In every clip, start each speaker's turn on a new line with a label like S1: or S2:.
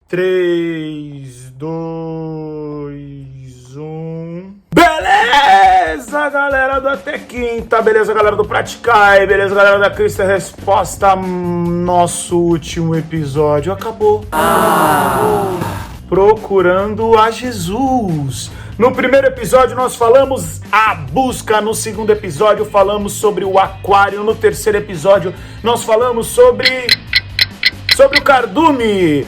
S1: 3, 2, 1... Beleza, galera do Até Quinta, beleza, galera do Praticar, beleza, galera da Cristo Resposta. Nosso último episódio acabou. Procurando a Jesus. No primeiro episódio nós falamos a busca, no segundo episódio falamos sobre o aquário, no terceiro episódio nós falamos sobre o cardume.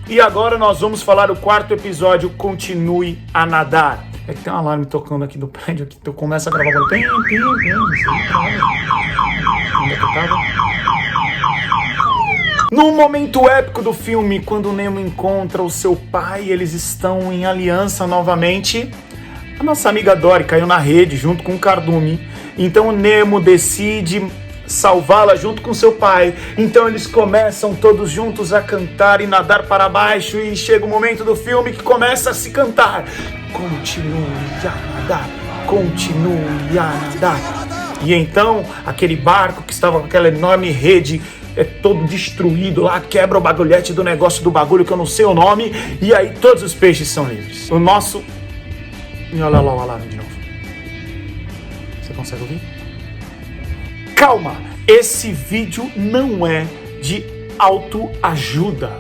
S1: E agora nós vamos falar o quarto episódio, Continue a Nadar. É que tem um alarme tocando aqui do prédio, aqui tu começa a gravar agora. Onde é que eu tava? No momento épico do filme, quando o Nemo encontra o seu pai, eles estão em aliança novamente. A nossa amiga Dory caiu na rede junto com o cardume. Então o Nemo decide salvá-la junto com seu pai. Então eles começam todos juntos a cantar e nadar para baixo. E chega o momento do filme que começa a se cantar: continue a nadar, continue a nadar. E então aquele barco que estava com aquela enorme rede é todo destruído lá, quebra o bagulhete do negócio do bagulho que eu não sei o nome, e aí todos os peixes são livres. O nosso... E olha lá o alarme de novo. Você consegue ouvir? Calma, esse vídeo não é de autoajuda.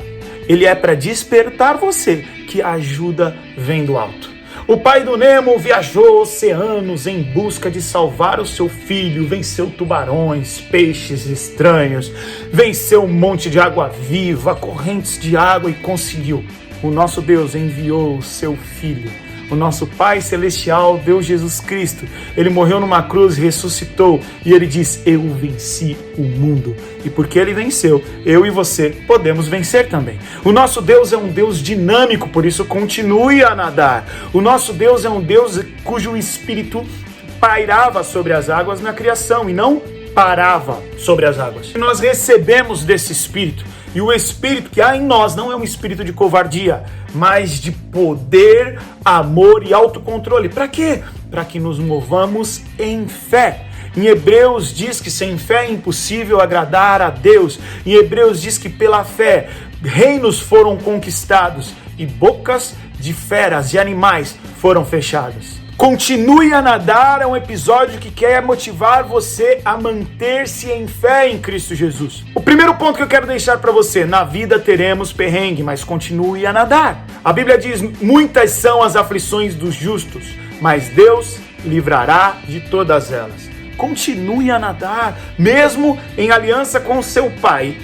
S1: Ele é para despertar você que a ajuda vem do alto. O pai do Nemo viajou oceanos em busca de salvar o seu filho, venceu tubarões, peixes estranhos, venceu um monte de água viva, correntes de água e conseguiu. O nosso Deus enviou o seu filho. O nosso Pai Celestial, Deus Jesus Cristo, ele morreu numa cruz, ressuscitou e ele diz: eu venci o mundo. E porque ele venceu, eu e você podemos vencer também. O nosso Deus é um Deus dinâmico, por isso continue a nadar. O nosso Deus é um Deus cujo espírito pairava sobre as águas na criação e não parava sobre as águas. Nós recebemos desse espírito. E o espírito que há em nós não é um espírito de covardia, mas de poder, amor e autocontrole. Para quê? Para que nos movamos em fé. Em Hebreus diz que sem fé é impossível agradar a Deus. Em Hebreus diz que pela fé reinos foram conquistados e bocas de feras e animais foram fechadas. Continue a Nadar é um episódio que quer motivar você a manter-se em fé em Cristo Jesus. O primeiro ponto que eu quero deixar para você: na vida teremos perrengue, mas continue a nadar. A Bíblia diz: muitas são as aflições dos justos, mas Deus livrará de todas elas. Continue a nadar, mesmo em aliança com seu pai.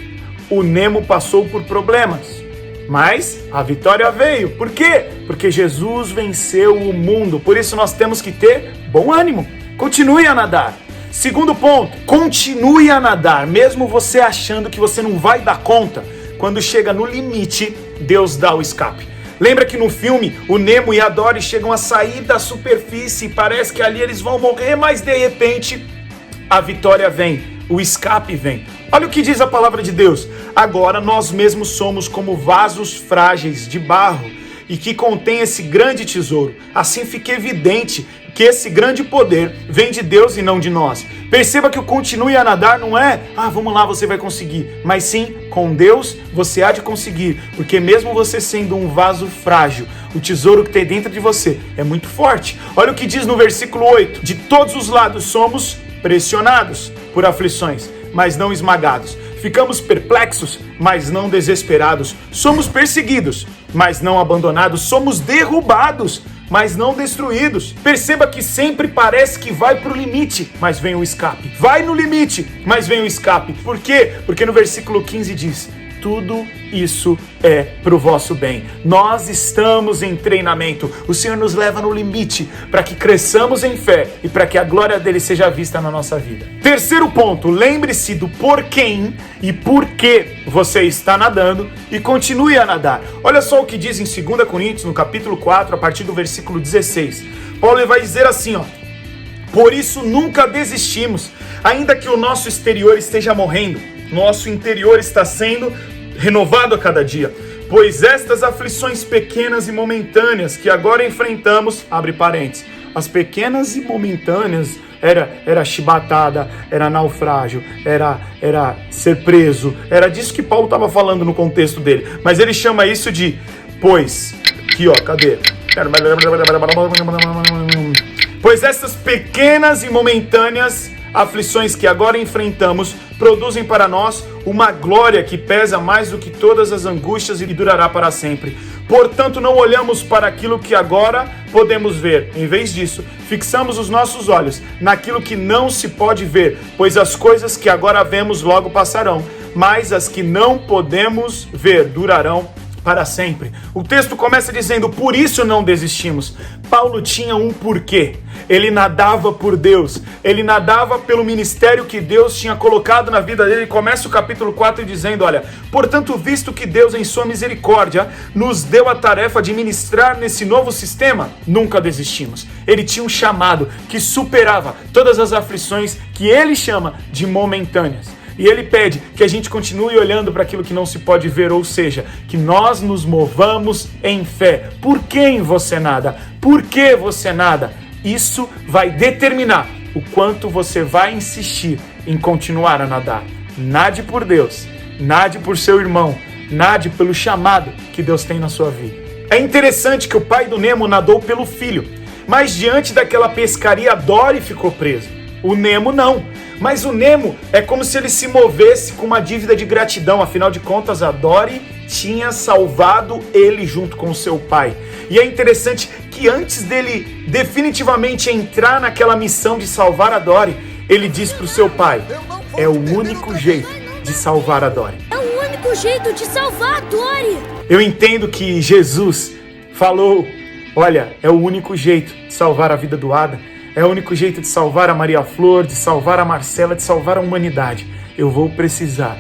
S1: O Nemo passou por problemas, mas a vitória veio. Por quê? Porque Jesus venceu o mundo. Por isso nós temos que ter bom ânimo. Continue a nadar. Segundo ponto, continue a nadar, mesmo você achando que você não vai dar conta. Quando chega no limite, Deus dá o escape. Lembra que no filme, o Nemo e a Dory chegam a sair da superfície e parece que ali eles vão morrer, mas de repente a vitória vem, o escape vem. Olha o que diz a palavra de Deus: agora nós mesmos somos como vasos frágeis de barro e que contém esse grande tesouro. Assim fica evidente que esse grande poder vem de Deus e não de nós. Perceba que o continue a nadar não é: vamos lá, você vai conseguir. Mas sim, com Deus você há de conseguir. Porque mesmo você sendo um vaso frágil, o tesouro que tem dentro de você é muito forte. Olha o que diz no versículo 8: de todos os lados somos pressionados por aflições, mas não esmagados. Ficamos perplexos, mas não desesperados. Somos perseguidos, mas não abandonados. Somos derrubados, mas não destruídos. Perceba que sempre parece que vai para o limite, mas vem o escape. Vai no limite, mas vem o escape. Por quê? Porque no versículo 15 diz: tudo isso é para o vosso bem. Nós estamos em treinamento. O Senhor nos leva no limite para que cresçamos em fé e para que a glória dele seja vista na nossa vida. Terceiro ponto, lembre-se do por quem e por que você está nadando e continue a nadar. Olha só o que diz em 2 Coríntios, no capítulo 4, a partir do versículo 16. Paulo vai dizer assim, por isso nunca desistimos, ainda que o nosso exterior esteja morrendo, nosso interior está sendo renovado a cada dia. Pois estas aflições pequenas e momentâneas que agora enfrentamos, abre parênteses, as pequenas e momentâneas era chibatada, era naufrágio, era ser preso. Era disso que Paulo estava falando no contexto dele. Mas ele chama isso de, pois, aqui ó, cadê? Pois essas pequenas e momentâneas aflições que agora enfrentamos produzem para nós uma glória que pesa mais do que todas as angústias e durará para sempre. Portanto, não olhamos para aquilo que agora podemos ver. Em vez disso, fixamos os nossos olhos naquilo que não se pode ver, pois as coisas que agora vemos logo passarão, mas as que não podemos ver durarão para sempre. O texto começa dizendo, por isso não desistimos. Paulo tinha um porquê. Ele nadava por Deus. Ele nadava pelo ministério que Deus tinha colocado na vida dele. Começa o capítulo 4 dizendo, olha, portanto, visto que Deus em sua misericórdia nos deu a tarefa de ministrar nesse novo sistema, nunca desistimos. Ele tinha um chamado que superava todas as aflições que ele chama de momentâneas. E ele pede que a gente continue olhando para aquilo que não se pode ver, ou seja, que nós nos movamos em fé. Por quem você nada? Por que você nada? Isso vai determinar o quanto você vai insistir em continuar a nadar. Nade por Deus, nade por seu irmão, nade pelo chamado que Deus tem na sua vida. É interessante que o pai do Nemo nadou pelo filho, mas diante daquela pescaria, Dory ficou preso. O Nemo não. Mas o Nemo é como se ele se movesse com uma dívida de gratidão. Afinal de contas, a Dory tinha salvado ele junto com seu pai. E é interessante que antes dele definitivamente entrar naquela missão de salvar a Dory, ele diz para o seu pai, é o único jeito de salvar a Dory.
S2: É o único jeito de salvar a Dory.
S1: Eu entendo que Jesus falou, olha, é o único jeito de salvar a vida do Ada. É o único jeito de salvar a Maria Flor, de salvar a Marcela, de salvar a humanidade. Eu vou precisar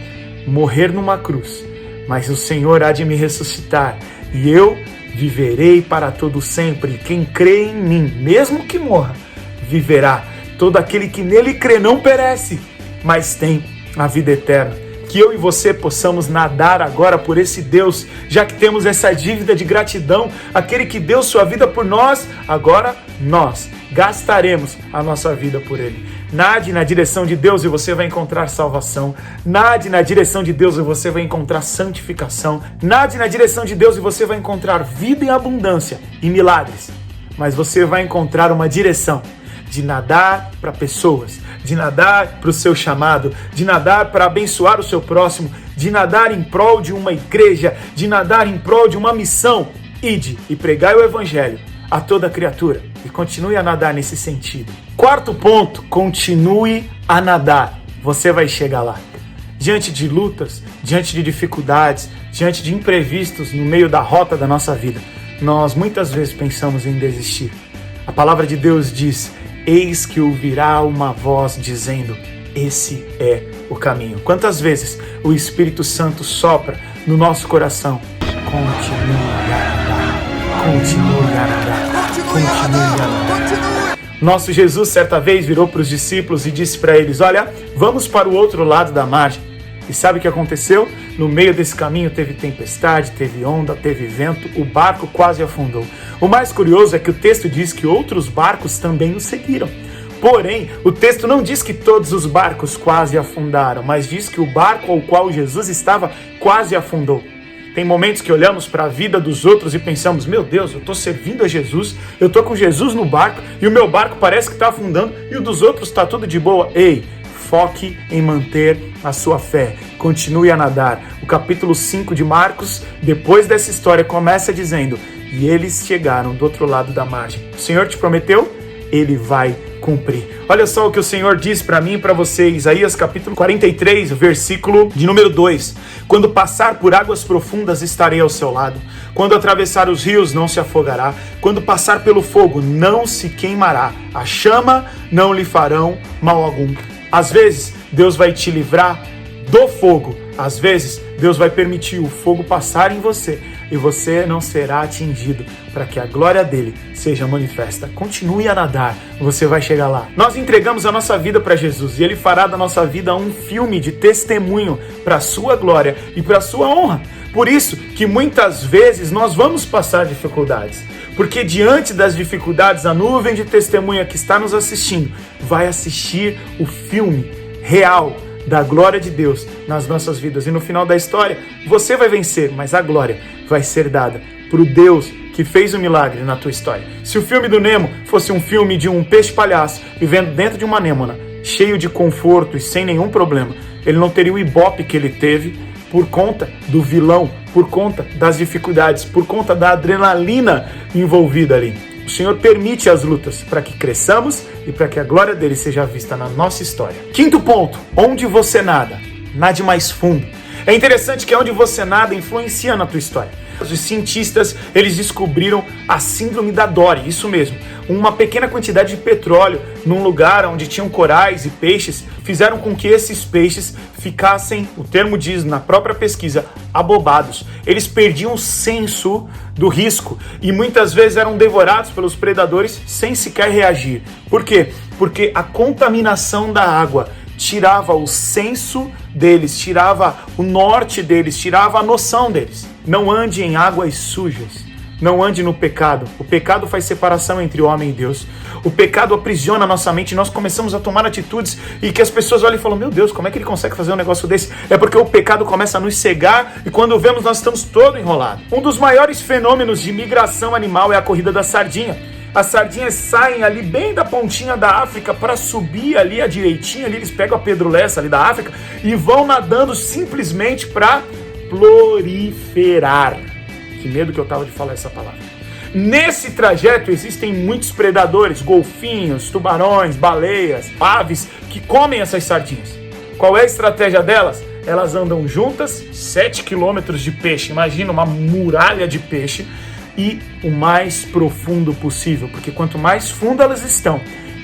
S1: morrer numa cruz, mas o Senhor há de me ressuscitar e eu viverei para todo sempre. Quem crê em mim, mesmo que morra, viverá. Todo aquele que nele crê não perece, mas tem a vida eterna. Que eu e você possamos nadar agora por esse Deus, já que temos essa dívida de gratidão, aquele que deu sua vida por nós, agora nós gastaremos a nossa vida por ele. Nade na direção de Deus e você vai encontrar salvação. Nade na direção de Deus e você vai encontrar santificação. Nade na direção de Deus e você vai encontrar vida em abundância e milagres. Mas você vai encontrar uma direção de nadar para pessoas, de nadar para o seu chamado, de nadar para abençoar o seu próximo, de nadar em prol de uma igreja, de nadar em prol de uma missão. Ide e pregai o evangelho a toda criatura e continue a nadar nesse sentido. Quarto ponto, continue a nadar. Você vai chegar lá. Diante de lutas, diante de dificuldades, diante de imprevistos no meio da rota da nossa vida, nós muitas vezes pensamos em desistir. A palavra de Deus diz, eis que ouvirá uma voz dizendo, esse é o caminho. Quantas vezes o Espírito Santo sopra no nosso coração? Continue a nadar, continue a nadar, continue a nadar. Nosso Jesus certa vez virou para os discípulos e disse para eles, olha, vamos para o outro lado da margem. E sabe o que aconteceu? No meio desse caminho teve tempestade, teve onda, teve vento, o barco quase afundou. O mais curioso é que o texto diz que outros barcos também o seguiram. Porém, o texto não diz que todos os barcos quase afundaram, mas diz que o barco ao qual Jesus estava quase afundou. Tem momentos que olhamos para a vida dos outros e pensamos, meu Deus, eu estou servindo a Jesus, eu estou com Jesus no barco e o meu barco parece que está afundando e o dos outros está tudo de boa. Ei, foque em manter a sua fé. Continue a nadar. O capítulo 5 de Marcos, depois dessa história, começa dizendo, e eles chegaram do outro lado da margem. O Senhor te prometeu? Ele vai cumprir. Olha só o que o Senhor diz para mim e para você, Isaías capítulo 43, versículo de número 2. Quando passar por águas profundas, estarei ao seu lado. Quando atravessar os rios, não se afogará. Quando passar pelo fogo, não se queimará. A chama não lhe farão mal algum. Às vezes, Deus vai te livrar do fogo. Às vezes, Deus vai permitir o fogo passar em você e você não será atingido para que a glória dele seja manifesta. Continue a nadar, você vai chegar lá. Nós entregamos a nossa vida para Jesus e ele fará da nossa vida um filme de testemunho para a sua glória e para a sua honra. Por isso que muitas vezes nós vamos passar dificuldades. Porque diante das dificuldades, a nuvem de testemunha que está nos assistindo vai assistir o filme real da glória de Deus nas nossas vidas. E no final da história, você vai vencer, mas a glória vai ser dada para o Deus que fez o milagre na tua história. Se o filme do Nemo fosse um filme de um peixe palhaço vivendo dentro de uma anêmona, cheio de conforto e sem nenhum problema, ele não teria o ibope que ele teve por conta do vilão, por conta das dificuldades, por conta da adrenalina envolvida ali. O Senhor permite as lutas para que cresçamos e para que a glória dele seja vista na nossa história. Quinto ponto, onde você nada, nade mais fundo. É interessante que onde você nada influencia na tua história. Os cientistas, eles descobriram a síndrome da Dory, isso mesmo. Uma pequena quantidade de petróleo num lugar onde tinham corais e peixes fizeram com que esses peixes ficassem, o termo diz na própria pesquisa, abobados. Eles perdiam o senso do risco e muitas vezes eram devorados pelos predadores sem sequer reagir. Por quê? Porque a contaminação da água tirava o senso deles, tirava o norte deles, tirava a noção deles. Não ande em águas sujas, não ande no pecado. O pecado faz separação entre o homem e Deus. O pecado aprisiona a nossa mente e nós começamos a tomar atitudes e que as pessoas olham e falam, meu Deus, como é que ele consegue fazer um negócio desse? É porque o pecado começa a nos cegar e quando vemos nós estamos todo enrolados. Um dos maiores fenômenos de migração animal é a corrida da sardinha. As sardinhas saem ali bem da pontinha da África para subir ali a direitinho, ali eles pegam a Pedro Lessa ali da África e vão nadando simplesmente para proliferar. Que medo que eu tava de falar essa palavra. Nesse trajeto existem muitos predadores, golfinhos, tubarões, baleias, aves que comem essas sardinhas. Qual é a estratégia delas? Elas andam juntas, 7 quilômetros de peixe, imagina uma muralha de peixe, e o mais profundo possível, porque quanto mais fundo elas estão,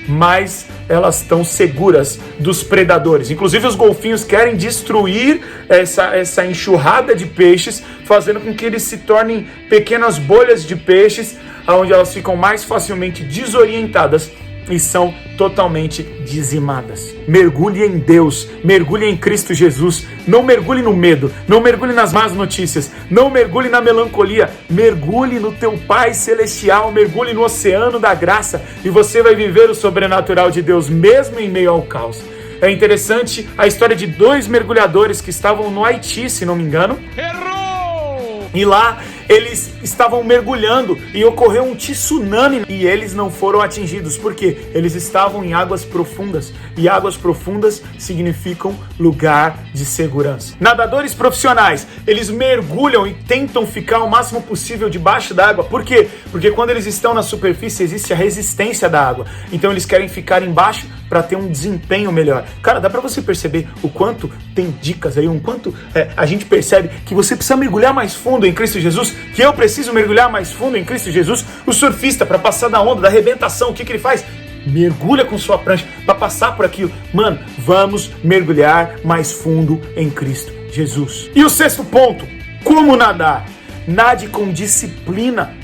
S1: mais elas estão seguras dos predadores. Inclusive os golfinhos querem destruir essa enxurrada de peixes, fazendo com que eles se tornem pequenas bolhas de peixes, onde elas ficam mais facilmente desorientadas e são totalmente dizimadas. Mergulhe em Deus, mergulhe em Cristo Jesus, não mergulhe no medo, não mergulhe nas más notícias, não mergulhe na melancolia, mergulhe no teu Pai Celestial, mergulhe no oceano da graça e você vai viver o sobrenatural de Deus mesmo em meio ao caos. É interessante a história de 2 mergulhadores que estavam no Haiti, se não me engano. Errou! E lá eles estavam mergulhando e ocorreu um tsunami e eles não foram atingidos. Por quê? Eles estavam em águas profundas e águas profundas significam lugar de segurança. Nadadores profissionais, eles mergulham e tentam ficar o máximo possível debaixo da água. Por quê? Porque quando eles estão na superfície existe a resistência da água. Então eles querem ficar embaixo para ter um desempenho melhor. Cara, dá para você perceber o quanto tem dicas aí, o quanto a gente percebe que você precisa mergulhar mais fundo em Cristo Jesus, que eu preciso mergulhar mais fundo em Cristo Jesus. O surfista, para passar da onda, da arrebentação, o que ele faz? Mergulha com sua prancha para passar por aquilo. Mano, vamos mergulhar mais fundo em Cristo Jesus. E o 6º ponto, como nadar? Nade com disciplina.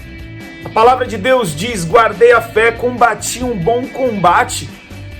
S1: A palavra de Deus diz, guardei a fé, combati um bom combate,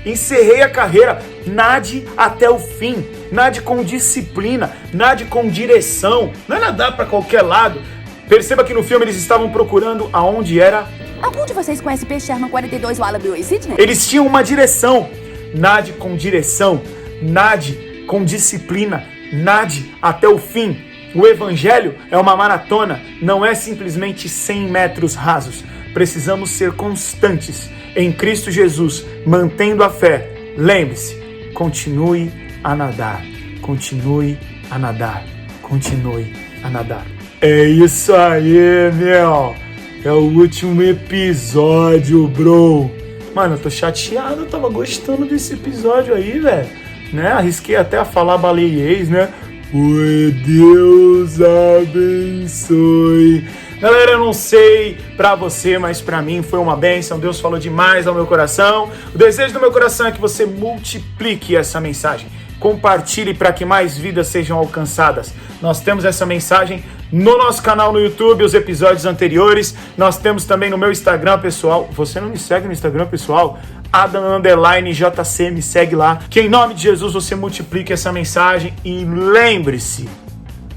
S1: encerrei a carreira. Nade até o fim, nade com disciplina, nade com direção, não é nadar para qualquer lado. Perceba que no filme eles estavam procurando aonde era.
S3: Algum de vocês conhece Peixe Sherman 42 Wallaby Way Sydney?
S1: Eles tinham uma direção. Nade com direção, nade com disciplina, nade até o fim. O evangelho é uma maratona, não é simplesmente 100 metros rasos. Precisamos ser constantes em Cristo Jesus, mantendo a fé. Lembre-se, continue a nadar, continue a nadar, continue a nadar. É isso aí, meu. É o último episódio, bro. Mano, eu tô chateado, eu tava gostando desse episódio aí, velho. Né? Arrisquei até a falar baleiês, né? Oi, Deus abençoe. Galera, eu não sei pra você, mas pra mim foi uma bênção. Deus falou demais ao meu coração. O desejo do meu coração é que você multiplique essa mensagem. Compartilhe para que mais vidas sejam alcançadas. Nós temos essa mensagem no nosso canal no YouTube, os episódios anteriores. Nós temos também no meu Instagram pessoal. Você não me segue no Instagram pessoal? Adam_JC, me segue lá. Que em nome de Jesus você multiplique essa mensagem. E lembre-se,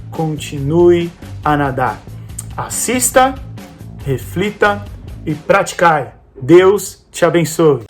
S1: continue a nadar. Assista, reflita e praticai. Deus te abençoe.